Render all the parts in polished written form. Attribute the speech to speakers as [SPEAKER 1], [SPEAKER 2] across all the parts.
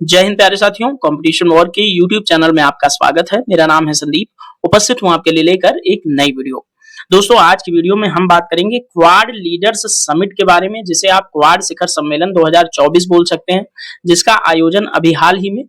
[SPEAKER 1] जय हिंद प्यारे साथियों, कंपटीशन वॉर के यूट्यूब चैनल में आपका स्वागत है। मेरा नाम है संदीप, उपस्थित हूं आपके लिए लेकर एक नई वीडियो। दोस्तों, आज की वीडियो में हम बात करेंगे क्वाड लीडर्स समिट के बारे में, जिसे आप क्वाड शिखर सम्मेलन 2024 बोल सकते हैं, जिसका आयोजन अभी हाल ही में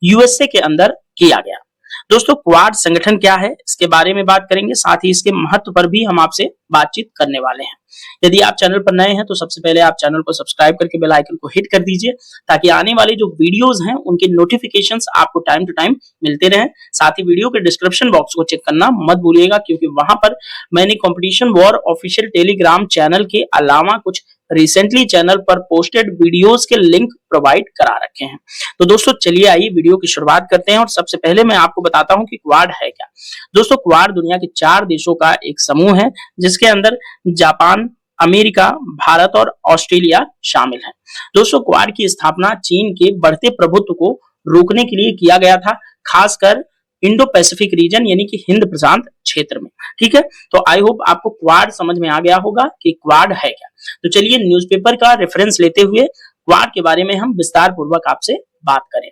[SPEAKER 1] यूएसए के अंदर किया गया। दोस्तों, क्वाड संगठन क्या है, इसके बारे में बात करेंगे, साथ ही इसके महत्व पर भी हम आपसे बातचीत करने वाले हैं। यदि आप चैनल पर नए हैं तो सबसे पहले आप चैनल को सब्सक्राइब करके बेल आइकन को हिट कर दीजिए, ताकि आने वाले जो वीडियोस हैं उनके नोटिफिकेशंस आपको टाइम टू टाइम मिलते रहें। साथ ही वीडियो के डिस्क्रिप्शन बॉक्स को चेक करना मत भूलिएगा, क्योंकि वहां पर मैंने competition war official Telegram channel के अलावा कुछ रिसेंटली चैनल पर पोस्टेड वीडियोस के लिंक प्रोवाइड करा रखे हैं। तो दोस्तों, चलिए आइए वीडियो की शुरुआत करते हैं। और सबसे पहले मैं आपको बताता हूं कि क्वाड है क्या। दोस्तों, क्वाड दुनिया के 4 देशों का एक समूह है, जिसके अंदर जापान, अमेरिका, भारत और ऑस्ट्रेलिया शामिल है। दोस्तों, क्वाड की स्थापना चीन के बढ़ते प्रभुत्व को रोकने के लिए किया गया था, खासकर इंडो पैसिफिक रीजन यानी कि हिंद प्रशांत क्षेत्र में। ठीक है, तो आई होप आपको क्वाड समझ में आ गया होगा कि क्वाड है क्या। तो चलिए न्यूज़पेपर का रेफरेंस लेते हुए क्वाड के बारे में हम विस्तार पूर्वक आपसे बात करें।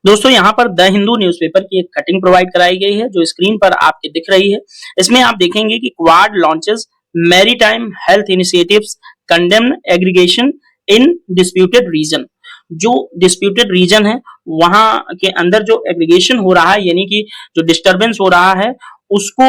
[SPEAKER 1] दोस्तों, यहाँ पर द हिंदू न्यूज़पेपर की एक कटिंग प्रोवाइड कराई गई है, जो स्क्रीन पर आपके दिख रही है। इसमें आप देखेंगे कि Quad launches maritime health initiatives condemn aggregation in disputed region. जो डिस्प्यूटेड रीजन है वहां के अंदर जो एग्रीगेशन हो रहा है, यानी कि जो डिस्टरबेंस हो रहा है, उसको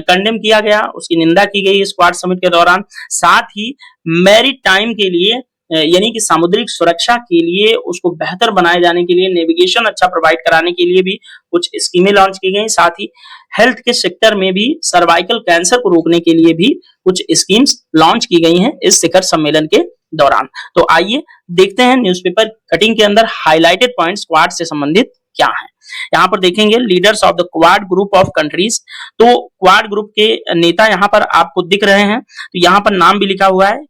[SPEAKER 1] कंडेम किया गया, उसकी निंदा की गई इस क्वाड समिट के दौरान। साथ ही मैरीटाइम के लिए यानी कि सामुद्रिक सुरक्षा के लिए उसको बेहतर बनाए जाने के लिए, नेविगेशन अच्छा प्रोवाइड कराने के लिए भी कुछ स्कीमें लॉन्च की गई। साथ ही हेल्थ के सेक्टर में भी सर्वाइकल कैंसर को रोकने के लिए भी कुछ स्कीम्स लॉन्च की गई हैं इस शिखर सम्मेलन के दौरान। तो आइए देखते हैं न्यूज़पेपर कटिंग के अंदर हाईलाइटेड पॉइंट्स क्वाड से संबंधित क्या है। यहाँ पर देखेंगे leaders of the quad group of countries. तो क्वाड ग्रुप के नेता यहाँ पर आपको दिख रहे हैं। तो यहाँ पर नाम भी लिखा हुआ है।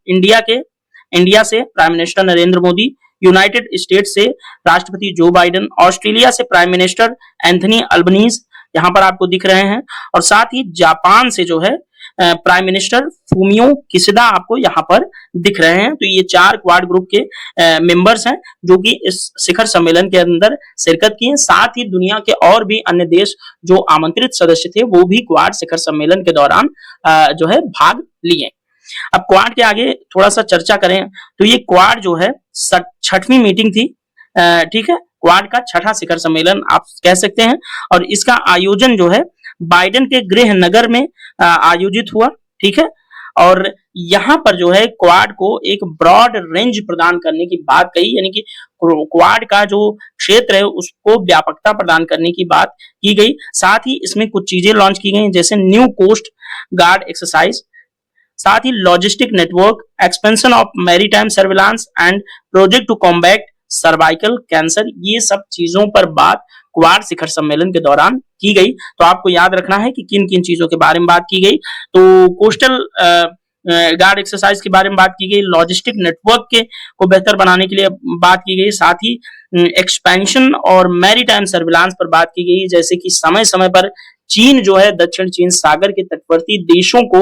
[SPEAKER 1] इंडिया से prime minister Narendra Modi, United states से राष्ट्रपति जो बाइडेन, ऑस्ट्रेलिया से प्राइम मिनिस्टर एंथनी अल्बनीज यहाँ पर आपको दिख रहे हैं, और साथ ही जापान से जो है प्राइम मिनिस्टर फूमियो किशिदा आपको यहाँ पर दिख रहे हैं। तो ये 4 क्वाड ग्रुप के मेंबर्स हैं जो कि इस शिखर सम्मेलन के अंदर शिरकत किए। साथ ही दुनिया के और भी अन्य देश जो आमंत्रित सदस्य थे, वो भी क्वाड शिखर सम्मेलन के दौरान जो है भाग लिए। अब क्वाड के आगे थोड़ा सा चर्चा करें तो ये क्वाड जो है 6वीं मीटिंग थी। ठीक है, क्वाड का 6ठा शिखर सम्मेलन आप कह सकते हैं, और इसका आयोजन जो है बाइडेन के गृह नगर में आयोजित हुआ। ठीक है, और यहाँ पर जो है क्वाड को एक ब्रॉड रेंज प्रदान करने की बात कही, यानी कि क्वाड का जो क्षेत्र है उसको व्यापकता प्रदान करने की बात की गई। साथ ही इसमें कुछ चीजें लॉन्च की गई, जैसे न्यू कोस्ट गार्ड एक्सरसाइज, साथ ही logistic network, expansion of maritime surveillance and project to combat cervical cancer. ये सब चीजों पर बात क्वाड शिखर सम्मेलन के दौरान की गई। तो आपको याद रखना है कि किन किन चीजों के बारे में बात की गई। तो कोस्टल गार्ड एक्सरसाइज के बारे में बात की गई, लॉजिस्टिक नेटवर्क के को बेहतर बनाने के लिए बात की गई, साथ ही एक्सपेंशन और मैरीटाइम सर्विलांस पर बात की गई, जैसे कि समय समय पर चीन जो है दक्षिण चीन सागर के तटवर्ती देशों को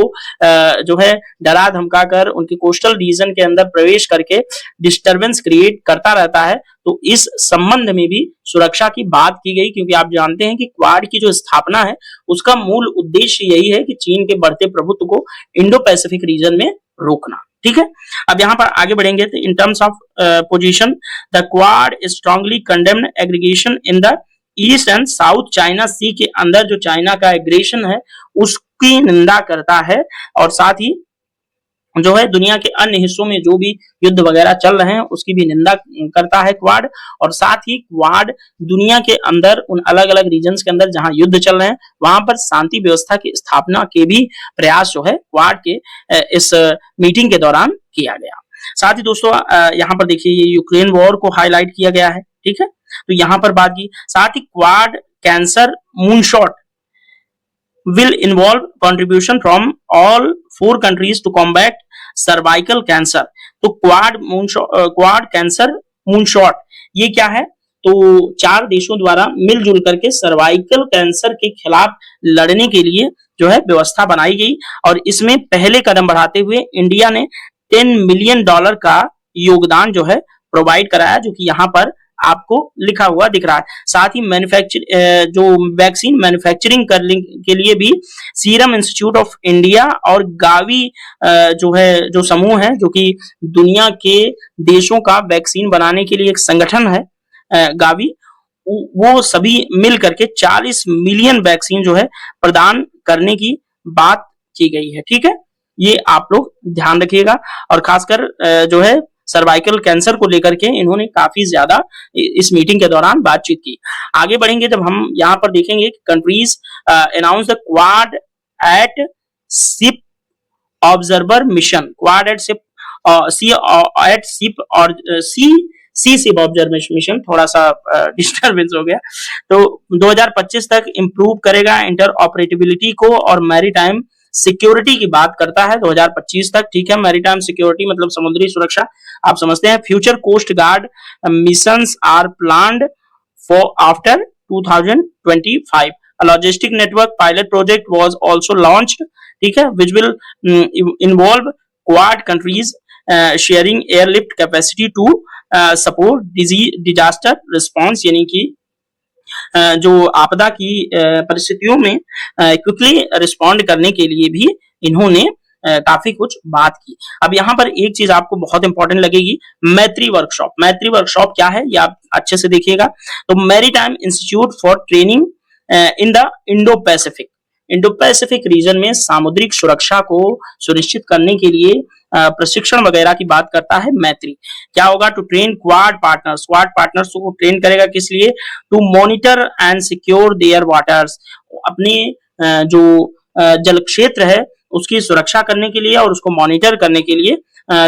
[SPEAKER 1] जो है डरा धमकाकर उनके कोस्टल रीजन के अंदर प्रवेश करके डिस्टरबेंस क्रिएट करता रहता है। तो इस संबंध में भी सुरक्षा की बात की गई, क्योंकि आप जानते हैं कि क्वाड की जो स्थापना है उसका मूल उद्देश्य यही है कि चीन के बढ़ते प्रभुत्व को इंडो पैसिफिक रीजन में रोकना। ठीक है, अब यहाँ पर आगे बढ़ेंगे तो in terms of position, the Quad strongly condemned aggregation in the East and South China Sea के अंदर जो चाइना का एग्रेशन है उसकी निंदा करता है, और साथ ही जो है दुनिया के अन्य हिस्सों में जो भी युद्ध वगैरह चल रहे हैं उसकी भी निंदा करता है क्वाड। और साथ ही क्वाड दुनिया के अंदर उन अलग अलग रीजन्स के अंदर जहां युद्ध चल रहे हैं वहां पर शांति व्यवस्था की स्थापना के भी प्रयास जो है क्वाड के इस मीटिंग के दौरान किया गया। साथ ही दोस्तों यहाँ पर देखिए ये यूक्रेन वॉर को हाईलाइट किया गया है। ठीक है, तो यहां पर बात की। साथ ही Quad cancer moonshot will involve contribution from all 4 countries to combat cervical cancer। तो क्वाड कैंसर मूनशॉट ये क्या है? तो 4 देशों द्वारा मिलजुल करके सर्वाइकल कैंसर के खिलाफ लड़ने के लिए जो है व्यवस्था बनाई गई, और इसमें पहले कदम बढ़ाते हुए इंडिया ने $10 मिलियन का योगदान जो है प्रोवाइड कराया, जो कि यहाँ पर आपको लिखा हुआ दिख रहा है। साथ ही जो वैक्सीन मैन्युफैक्चरिंग करने के लिए भी सीरम इंस्टीट्यूट ऑफ इंडिया और गावी जो है, जो समूह है, जो कि दुनिया के देशों का वैक्सीन बनाने के लिए एक संगठन है, गावी, वो सभी मिल करके 40 मिलियन वैक्सीन जो है प्रदान करने की बात की गई है। ठीक है, ये आप लोग ध्यान रखिएगा। और खासकर जो है सर्वाइकल कैंसर को लेकर के इन्होंने काफी ज्यादा इस मीटिंग के दौरान बातचीत की। आगे बढ़ेंगे जब हम यहाँ पर देखेंगे countries announce the quad at sip observer mission, quad at sip और सी सिप ऑब्जर्वेशन मिशन, थोड़ा सा डिस्टर्बेंस हो गया। तो 2025 तक इंप्रूव करेगा इंटर ऑपरेटिबिलिटी को और मैरीटाइम सिक्योरिटी की बात करता है 2025 तक। ठीक है, मैरीटाइम सिक्योरिटी मतलब समुद्री सुरक्षा, आप समझते हैं। Future coast guard missions are planned for after 2025। A logistic network pilot project was also launched, ठीक है, which will involve Quad countries sharing airlift capacity to support disaster response, यानी कि जो आपदा की परिस्थितियों में क्विकली रिस्पॉन्ड करने के लिए भी इन्होंने काफी कुछ बात की। अब यहाँ पर एक चीज आपको बहुत इंपॉर्टेंट लगेगी, मैत्री वर्कशॉप। मैत्री वर्कशॉप क्या है ये आप अच्छे से देखिएगा। तो maritime institute for training in the Indo Pacific, Indo Pacific region में सामुद्रिक सुरक्षा को सुनिश्चित करने के लिए प्रशिक्षण वगैरह की बात करता है मैत्री। क्या होगा? To train quad partners, quad partners को ट्रेन करेगा किस लिए? To monitor and secure their waters, अपने जो जल क्षेत्र है उसकी सुरक्षा करने के लिए और उसको मॉनिटर करने के लिए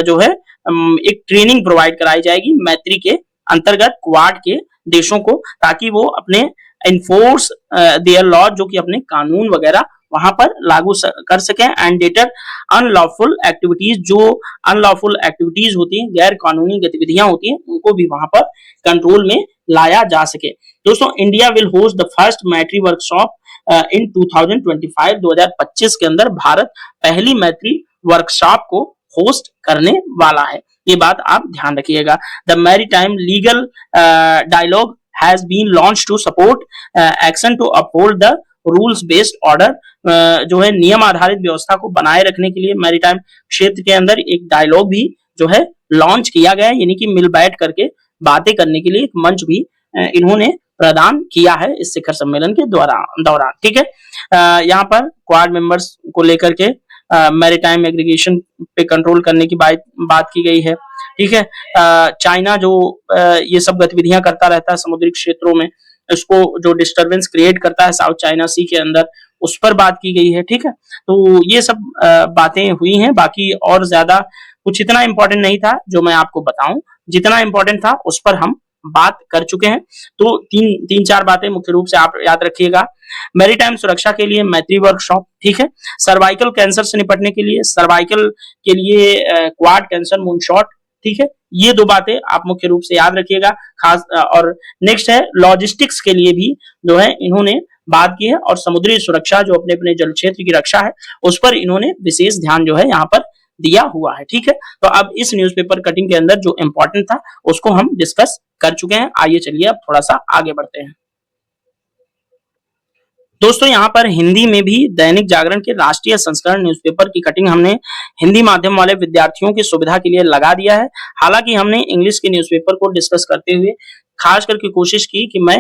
[SPEAKER 1] जो है एक ट्रेनिंग प्रोवाइड कराई जाएगी मैत्री के अंतर्गत क्वाड के देशों को, ताकि वो अपने इन्फोर्स देयर लॉ, जो कि अपने कानून वगैरह वहां पर लागू कर सकें, एंड डेटर अनलॉफुल एक्टिविटीज, जो अनलॉफुल एक्टिविटीज होती हैं, गैर कानूनी गतिविधियां होती हैं, उनको भी वहां पर कंट्रोल में लाया जा सके। दोस्तों, India will host the first मैत्री वर्कशॉप इन 2025, 2025 के अंदर भारत पहली मैत्री वर्कशॉप को होस्ट करने वाला है। ये बात आप ध्यान रखिएगा। The maritime legal dialogue has been launched to support action to uphold the rules based order, जो है नियम आधारित व्यवस्था को बनाए रखने के लिए मैरीटाइम क्षेत्र के अंदर एक डायलॉग भी जो है लॉन्च किया गया है, यानी कि मिल बैठ करके बातें करने के लिए एक मंच भी इन्होंने प्रदान किया है इस शिखर सम्मेलन के दौरान। ठीक है, यहाँ पर क्वाड मेंबर्स को लेकर के मैरीटाइम एग्रीगेशन पे कंट्रोल करने की बात की गई है। ठीक है, चाइना जो ये सब गतिविधियां करता रहता है समुद्री क्षेत्रों में, इसको जो डिस्टरबेंस क्रिएट करता है साउथ चाइना सी के अंदर, उस पर बात की गई है। ठीक है, तो ये सब बातें हुई हैं। बाकी और ज्यादा कुछ इतना इंपॉर्टेंट नहीं था जो मैं आपको बताऊं, जितना इंपॉर्टेंट था उस पर हम बात कर चुके हैं। तो तीन चार बातें मुख्य रूप से आप याद रखिएगा। मैरीटाइम सुरक्षा के लिए मैत्री वर्कशॉप, ठीक है, सर्वाइकल कैंसर से निपटने के लिए, सर्वाइकल के लिए क्वाड कैंसर मूनशॉट, ठीक है, ये दो बातें आप मुख्य रूप से याद रखिएगा खास। और नेक्स्ट है लॉजिस्टिक्स के लिए भी जो है इन्होंने बात की है, और समुद्री सुरक्षा जो अपने अपने जल क्षेत्र की रक्षा है उस पर इन्होंने विशेष ध्यान जो है यहाँ पर दिया हुआ है। ठीक है, तो अब इस न्यूज़पेपर कटिंग के अंदर जो इंपॉर्टेंट था उसको हम डिस्कस कर चुके हैं। आइए चलिए अब थोड़ा सा आगे बढ़ते हैं। दोस्तों, यहाँ पर हिंदी में भी दैनिक जागरण के राष्ट्रीय संस्करण न्यूज़पेपर की कटिंग हमने हिंदी माध्यम वाले विद्यार्थियों की सुविधा के लिए लगा दिया है। हालांकि हमने इंग्लिश के न्यूज़पेपर को डिस्कस करते हुए खास करके कोशिश की कि मैं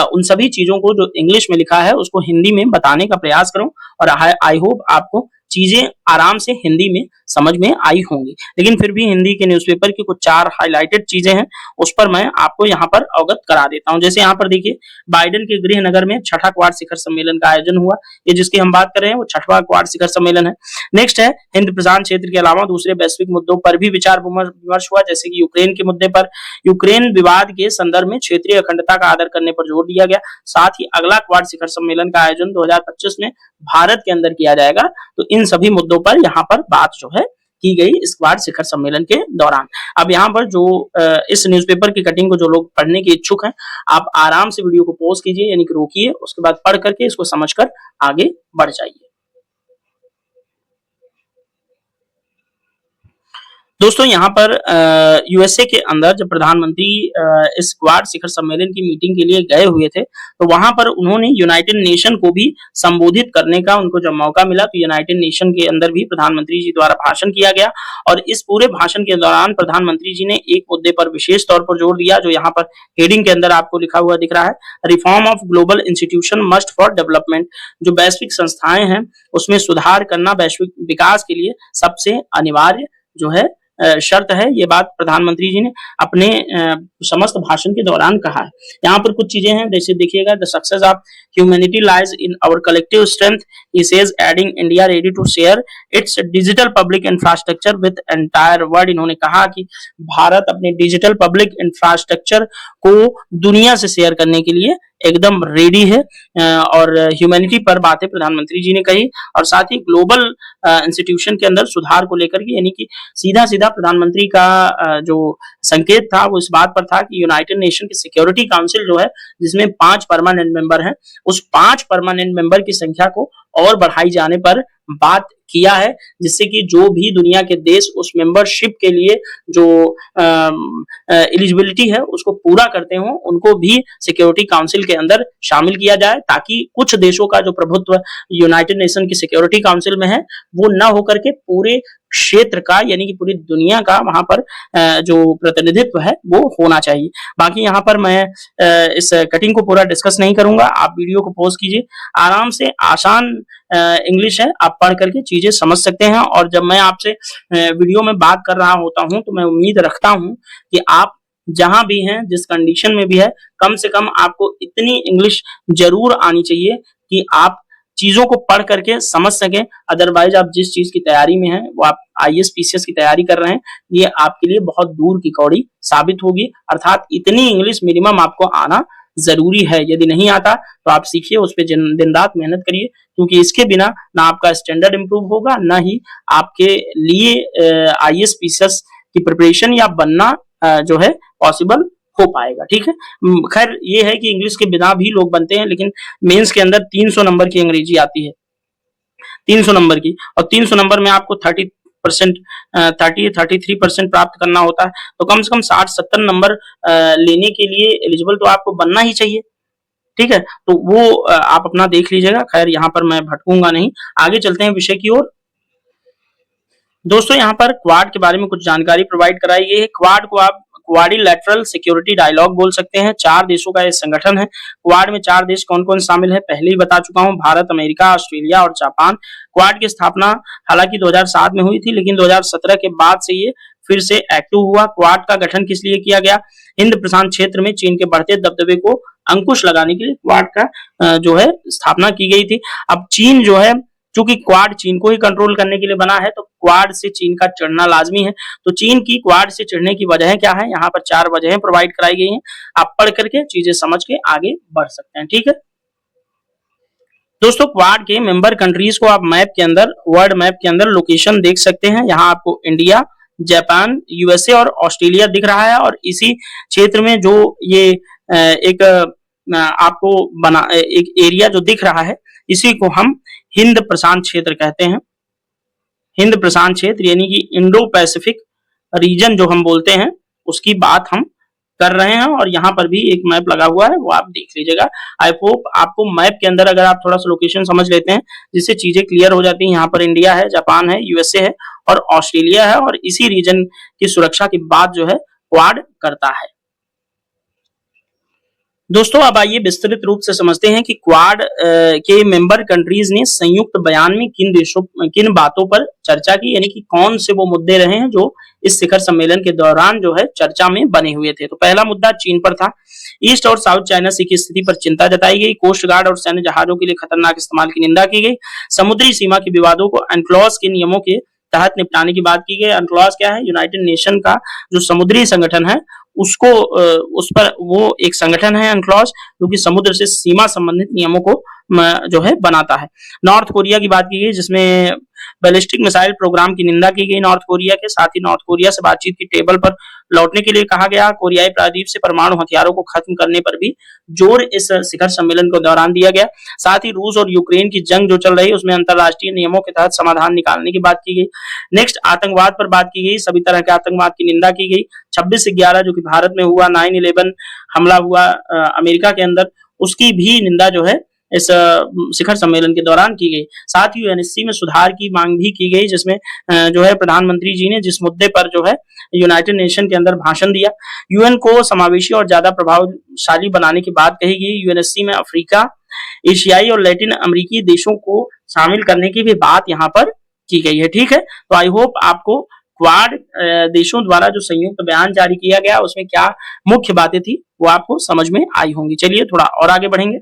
[SPEAKER 1] उन सभी चीजों को जो इंग्लिश में लिखा है उसको हिंदी में बताने का प्रयास करूं, और आई होप आपको चीजें आराम से हिंदी में समझ में आई होंगी। लेकिन फिर भी हिंदी के न्यूज़पेपर की कुछ 4 हाइलाइटेड चीजें हैं, उस पर मैं आपको यहाँ पर अवगत करा देता हूँ। जैसे यहाँ पर देखिए, बाइडेन के गृह नगर में 6ठा क्वाड शिखर सम्मेलन का आयोजन हुआ। ये जिसकी हम बात कर रहे हैं वो 6वां क्वाड शिखर सम्मेलन है। नेक्स्ट है, हिंद प्रशांत क्षेत्र के अलावा दूसरे वैश्विक मुद्दों पर भी विचार विमर्श हुआ, जैसे कि यूक्रेन के मुद्दे पर यूक्रेन विवाद के संदर्भ में क्षेत्रीय अखंडता का आदर करने पर जोर दिया गया। साथ ही अगला क्वाड शिखर सम्मेलन का आयोजन 2025 में भारत के अंदर किया जाएगा। तो इन सभी मुद्दों पर यहाँ पर बात जो है की गई इस क्वाड शिखर सम्मेलन के दौरान। अब यहाँ पर जो इस न्यूज़पेपर की कटिंग को जो लोग पढ़ने के इच्छुक हैं, आप आराम से वीडियो को पॉज कीजिए, यानी कि रोकिए, उसके बाद पढ़ करके इसको समझकर आगे बढ़ जाइए। दोस्तों यहाँ पर यूएसए के अंदर जब प्रधानमंत्री इस क्वाड शिखर सम्मेलन की मीटिंग के लिए गए हुए थे, तो वहां पर उन्होंने यूनाइटेड नेशन को भी संबोधित करने का उनको जब मौका मिला, तो यूनाइटेड नेशन के अंदर भी प्रधानमंत्री जी द्वारा भाषण किया गया। और इस पूरे भाषण के दौरान प्रधानमंत्री जी ने एक मुद्दे पर विशेष तौर पर जोर दिया, जो यहाँ पर हेडिंग के अंदर आपको लिखा हुआ दिख रहा है, reform of global institution must for development. जो वैश्विक संस्थाएं हैं उसमें सुधार करना वैश्विक विकास के लिए सबसे अनिवार्य जो है शर्त है। ये बात प्रधानमंत्री जी ने अपने समस्त भाषण के दौरान कहा है। यहाँ पर कुछ चीजें हैं, जैसे देखिएगा, the success of humanity lies in our collective strength, he says, adding India ready to share its digital public infrastructure with entire world. इन्होंने कहा कि भारत अपने डिजिटल पब्लिक इंफ्रास्ट्रक्चर को दुनिया से शेयर करने के लिए एकदम रेडी है। और ह्यूमैनिटी पर बातें प्रधानमंत्री जी ने कही, और साथ ही ग्लोबल इंस्टीट्यूशन के अंदर सुधार को लेकर के, यानी कि सीधा सीधा प्रधानमंत्री का जो संकेत था वो इस बात पर था कि यूनाइटेड नेशन की सिक्योरिटी काउंसिल जो है, जिसमें 5 परमानेंट मेंबर हैं, उस 5 परमानेंट मेंबर की संख्या को और बढ़ाई जाने पर बात किया है, जिससे कि जो भी दुनिया के देश उस मेंबरशिप के लिए जो एलिजिबिलिटी है उसको पूरा करते हो, उनको भी सिक्योरिटी काउंसिल के अंदर शामिल किया जाए, ताकि कुछ देशों का जो प्रभुत्व यूनाइटेड नेशन की सिक्योरिटी काउंसिल में है वो न होकर के पूरे क्षेत्र का, यानी कि पूरी दुनिया का वहां पर जो प्रतिनिधित्व है वो होना चाहिए। बाकी यहाँ पर मैं इस कटिंग को पूरा डिस्कस नहीं करूंगा, आप वीडियो को पॉज कीजिए, आराम से आसान इंग्लिश है, आप पढ़ करके चीजें समझ सकते हैं। और जब मैं आपसे वीडियो में बात कर रहा होता हूं तो मैं उम्मीद रखता हूं कि आप जहां भी हैं, जिस कंडीशन में भी है, कम से कम आपको इतनी इंग्लिश जरूर आनी चाहिए कि आप चीजों को पढ़ करके समझ सकें। अदरवाइज आप जिस चीज की तैयारी में हैं, वो आप आईएएस पीसीएस की तैयारी कर रहे हैं, ये आपके लिए बहुत दूर की कौड़ी साबित होगी। अर्थात इतनी इंग्लिश मिनिमम आपको आना जरूरी है। यदि नहीं आता तो आप सीखिए, उस पर दिन रात मेहनत करिए, क्योंकि इसके बिना ना आपका स्टैंडर्ड इंप्रूव होगा, ना ही आपके लिए आईएएस पीसीएस की प्रिपरेशन या बनना जो है पॉसिबल हो पाएगा। ठीक है, खैर ये है कि इंग्लिश के बिना भी लोग बनते हैं, लेकिन मेंस के अंदर 300 नंबर की अंग्रेजी आती है, 300 नंबर की, और 300 नंबर में आपको 33% प्राप्त करना होता है। तो कम से कम 60-70 नंबर लेने के लिए एलिजिबल तो आपको बनना ही चाहिए। ठीक है, तो वो आप अपना देख लीजिएगा। खैर यहाँ पर मैं भटकूंगा नहीं, आगे चलते हैं विषय की ओर। दोस्तों यहाँ पर क्वाड के बारे में कुछ जानकारी प्रोवाइड कराई गई है। क्वाड को आप क्वाड्रिलैटरल सिक्योरिटी डायलॉग बोल सकते हैं। 4 देशों का यह संगठन है। क्वाड में 4 देश कौन कौन शामिल है पहले ही बता चुका हूं, भारत, अमेरिका, ऑस्ट्रेलिया और जापान। क्वाड की स्थापना हालांकि 2007 में हुई थी, लेकिन 2017 के बाद से ये फिर से एक्टिव हुआ। क्वाड का गठन किस लिए किया गया? हिंद प्रशांत क्षेत्र में चीन के बढ़ते दबदबे को अंकुश लगाने के लिए क्वाड का जो है स्थापना की गई थी। अब चीन जो है, चूंकि क्वाड चीन को ही कंट्रोल करने के लिए बना है, तो क्वाड से चीन का चिढ़ना लाजमी है। तो चीन की क्वाड से चिढ़ने की वजह क्या है? यहाँ पर 4 वजहें प्रोवाइड कराई गई हैं, आप पढ़ करके चीजें समझ के आगे बढ़ सकते हैं। ठीक है दोस्तों, क्वाड के मेंबर कंट्रीज को आप मैप के अंदर, वर्ल्ड मैप के अंदर लोकेशन देख सकते हैं। यहाँ आपको इंडिया, जापान, यूएसए और ऑस्ट्रेलिया दिख रहा है, और इसी क्षेत्र में जो ये एक आपको बना एक एरिया जो दिख रहा है, इसी को हम हिंद प्रशांत क्षेत्र कहते हैं। हिंद प्रशांत क्षेत्र यानी कि इंडो पैसिफिक रीजन जो हम बोलते हैं, उसकी बात हम कर रहे हैं। और यहाँ पर भी एक मैप लगा हुआ है, वो आप देख लीजिएगा। आई होप आपको मैप के अंदर अगर आप थोड़ा सा लोकेशन समझ लेते हैं, जिससे चीजें क्लियर हो जाती हैं। यहाँ पर इंडिया है, जापान है, यूएसए है और ऑस्ट्रेलिया है, और इसी रीजन की सुरक्षा की बात जो है क्वाड करता है। दोस्तों अब आइए विस्तृत रूप से समझते हैं कि क्वाड के मेंबर कंट्रीज ने संयुक्त बयान में किन बातों पर चर्चा की, यानी कि कौन से वो मुद्दे रहे हैं जो इस शिखर सम्मेलन के दौरान जो है चर्चा में बने हुए थे। तो पहला मुद्दा चीन पर था। ईस्ट और साउथ चाइना सी की स्थिति पर चिंता जताई गई। कोस्ट गार्ड और सैन्य जहाजों के लिए खतरनाक इस्तेमाल की निंदा की गई। समुद्री सीमा के विवादों को UNCLOS के नियमों के तहत निपटाने की बात की गई। UNCLOS क्या है? यूनाइटेड नेशन का जो समुद्री संगठन है, उसको उस पर वो एक संगठन है UNCLOS, जो कि समुद्र से सीमा संबंधित नियमों को जो है बनाता है। नॉर्थ कोरिया की बात की गई, जिसमें बैलिस्टिक मिसाइल प्रोग्राम की निंदा की गई नॉर्थ कोरिया के, साथ ही नॉर्थ कोरिया से बातचीत की टेबल पर लौटने के लिए कहा गया। कोरियाई प्रायद्वीप से परमाणु हथियारों को खत्म करने पर भी जोर इस शिखर सम्मेलन के दौरान दिया गया। साथ ही रूस और यूक्रेन की जंग जो चल रही है उसमें अंतरराष्ट्रीय नियमों के तहत समाधान निकालने की बात की गई। नेक्स्ट आतंकवाद पर बात की गई, सभी तरह के आतंकवाद की निंदा की गई। 26/11 जो कि भारत में हुआ 9/11 हमला हुआ अमेरिका के अंदर, उसकी भी निंदा जो है इस शिखर सम्मेलन के दौरान की गई। साथ ही यूएनएससी में सुधार की मांग भी की गई, जिसमें जो है प्रधानमंत्री जी ने जिस मुद्दे पर जो है यूनाइटेड नेशन के अंदर भाषण दिया, यूएन को समावेशी और ज्यादा प्रभावशाली बनाने की बात कही गई। यूएनएससी में अफ्रीका, एशियाई और लैटिन अमेरिकी देशों को शामिल करने की भी बात यहाँ पर की गई है। ठीक है, तो आई होप आपको क्वाड देशों द्वारा जो संयुक्त बयान जारी किया गया उसमें क्या मुख्य बातें थी वो आपको समझ में आई होंगी। चलिए थोड़ा और आगे बढ़ेंगे।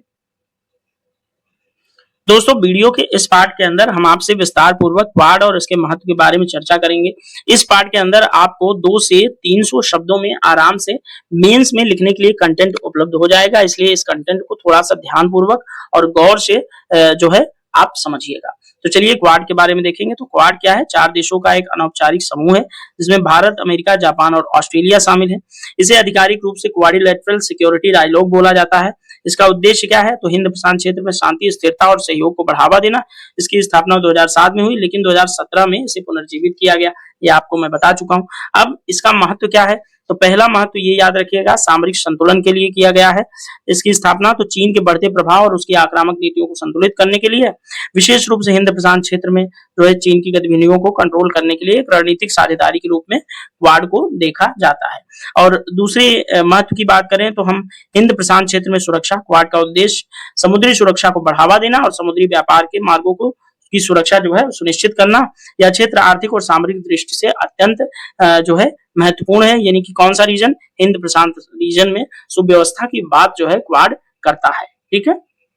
[SPEAKER 1] दोस्तों वीडियो के इस पार्ट के अंदर हम आपसे विस्तार पूर्वक क्वाड और इसके महत्व के बारे में चर्चा करेंगे। इस पार्ट के अंदर आपको 200 से 300 शब्दों में आराम से मेंस में लिखने के लिए कंटेंट उपलब्ध हो जाएगा, इसलिए इस कंटेंट को थोड़ा सा ध्यानपूर्वक और गौर से जो है आप समझिएगा। तो चलिए क्वाड के बारे में देखेंगे। तो क्वाड क्या है? 4 देशों का एक अनौपचारिक समूह है जिसमें भारत, अमेरिका, जापान और ऑस्ट्रेलिया शामिल है। इसे आधिकारिक रूप से क्वाड्रिलेटरल सिक्योरिटी डायलॉग बोला जाता है। इसका उद्देश्य क्या है? तो हिंद प्रशांत क्षेत्र में शांति, स्थिरता और सहयोग को बढ़ावा देना। इसकी स्थापना 2007 में हुई, लेकिन 2017 में इसे पुनर्जीवित किया गया, ये आपको मैं बता चुका हूं। अब इसका महत्व क्या है? तो पहला महत्व ये याद रखिएगा, सामरिक संतुलन के लिए किया गया है इसकी स्थापना। तो चीन के बढ़ते प्रभाव और उसकी आक्रामक नीतियों को संतुलित करने के लिए, विशेष रूप से हिंद प्रशांत क्षेत्र में जो है चीन की गतिविधियों को कंट्रोल करने के लिए एक रणनीतिक साझेदारी के रूप में क्वाड को देखा जाता है। और दूसरे महत्व की बात करें तो हम हिंद प्रशांत क्षेत्र में सुरक्षा, क्वाड का उद्देश्य समुद्री सुरक्षा को बढ़ावा देना और समुद्री व्यापार के मार्गों को की सुरक्षा जो है सुनिश्चित करना। यह क्षेत्र आर्थिक और सामरिक दृष्टि से अत्यंत जो है महत्वपूर्ण है, यानी कि कौन सा रीजन? हिंद प्रशांत रीजन में सुव्यवस्था की बात जो है क्वाड करता है। ठीक है,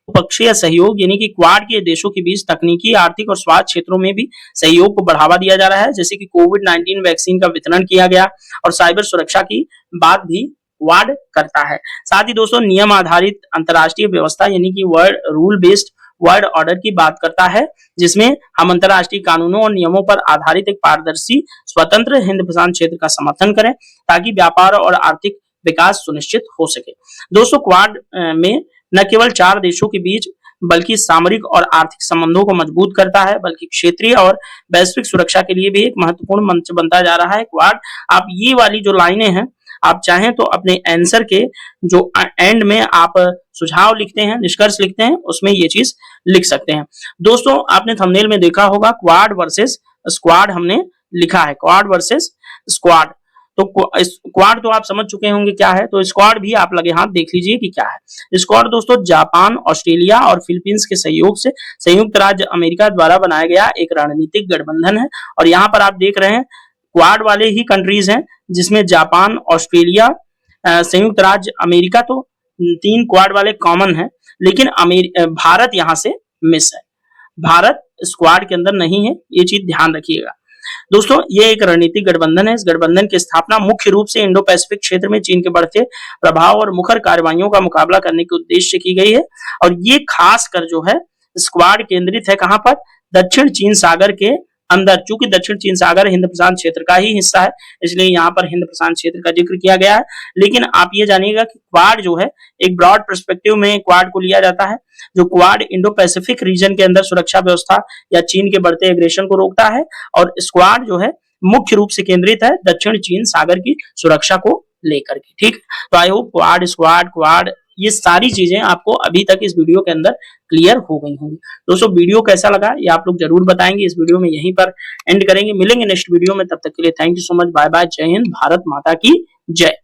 [SPEAKER 1] पक्षीय सहयोग यानी कि क्वाड के देशों के बीच तकनीकी, आर्थिक और स्वास्थ्य क्षेत्रों में भी सहयोग को बढ़ावा दिया जा रहा है, जैसे कि कोविड-19 वैक्सीन का वितरण किया गया और साइबर सुरक्षा की बात भी क्वाड करता है। साथ ही दोस्तों नियम आधारित अंतरराष्ट्रीय व्यवस्था यानी कि world rule based world order की बात करता है, जिसमें हम अंतरराष्ट्रीय कानूनों और नियमों पर आधारित एक पारदर्शी स्वतंत्र हिंद प्रशांत क्षेत्र का समर्थन करें ताकि व्यापार और आर्थिक विकास सुनिश्चित हो सके। दोस्तों क्वाड में न केवल 4 देशों के बीच बल्कि सामरिक और आर्थिक संबंधों को मजबूत करता है, बल्कि क्षेत्रीय और वैश्विक सुरक्षा के लिए भी एक महत्वपूर्ण मंच बनता जा रहा है क्वाड। आप ये वाली जो लाइनें हैं, आप चाहें तो अपने आंसर के जो एंड में आप सुझाव लिखते हैं, निष्कर्ष लिखते हैं, उसमें ये चीज लिख सकते हैं। दोस्तों आपने थंबनेल में देखा होगा क्वाड वर्सेस स्क्वाड हमने लिखा है, क्वाड वर्सेस स्क्वाड। तो क्वाड तो आप समझ चुके होंगे क्या है, तो स्क्वाड भी आप लगे हाथ देख लीजिए कि क्या है। स्क्वाड दोस्तों जापान, ऑस्ट्रेलिया और फिलीपींस के सहयोग से संयुक्त राज्य अमेरिका द्वारा बनाया गया एक रणनीतिक गठबंधन है। और यहाँ पर आप देख रहे हैं क्वाड वाले ही कंट्रीज हैं, जिसमें जापान, ऑस्ट्रेलिया, संयुक्त राज्य अमेरिका, तो 3 क्वाड वाले कॉमन हैं, लेकिन भारत यहाँ से मिस है, भारत स्क्वाड के अंदर नहीं है, ये चीज ध्यान रखिएगा। दोस्तों ये एक रणनीतिक गठबंधन है। इस गठबंधन की स्थापना मुख्य रूप से इंडो पैसिफिक क्षेत्र में चीन के बढ़ते प्रभाव और मुखर कार्रवाइयों का मुकाबला करने के उद्देश्य से की गई है। और ये खास कर जो है स्क्वाड केंद्रित है कहां पर? दक्षिण चीन सागर के अंदर। चूंकि दक्षिण चीन सागर हिंद प्रशांत क्षेत्र का ही हिस्सा है, इसलिए यहाँ पर हिंद प्रशांत क्षेत्र का जिक्र किया गया है। लेकिन आप ये जानिएगा कि क्वाड जो है एक ब्रॉड पर्सपेक्टिव में क्वाड को लिया जाता है, जो क्वाड इंडो पैसिफिक रीजन के अंदर सुरक्षा व्यवस्था या चीन के बढ़ते एग्रेशन को रोकता है, और स्क्वाड जो है मुख्य रूप से केंद्रित है दक्षिण चीन सागर की सुरक्षा को लेकर के। ठीक, तो I hope quad, squad, quad ये सारी चीजें आपको अभी तक इस वीडियो के अंदर क्लियर हो गई होंगी। दोस्तों वीडियो कैसा लगा ये आप लोग जरूर बताएंगे। इस वीडियो में यहीं पर एंड करेंगे, मिलेंगे नेक्स्ट वीडियो में, तब तक के लिए thank you so much, bye bye, जय हिंद, भारत माता की जय।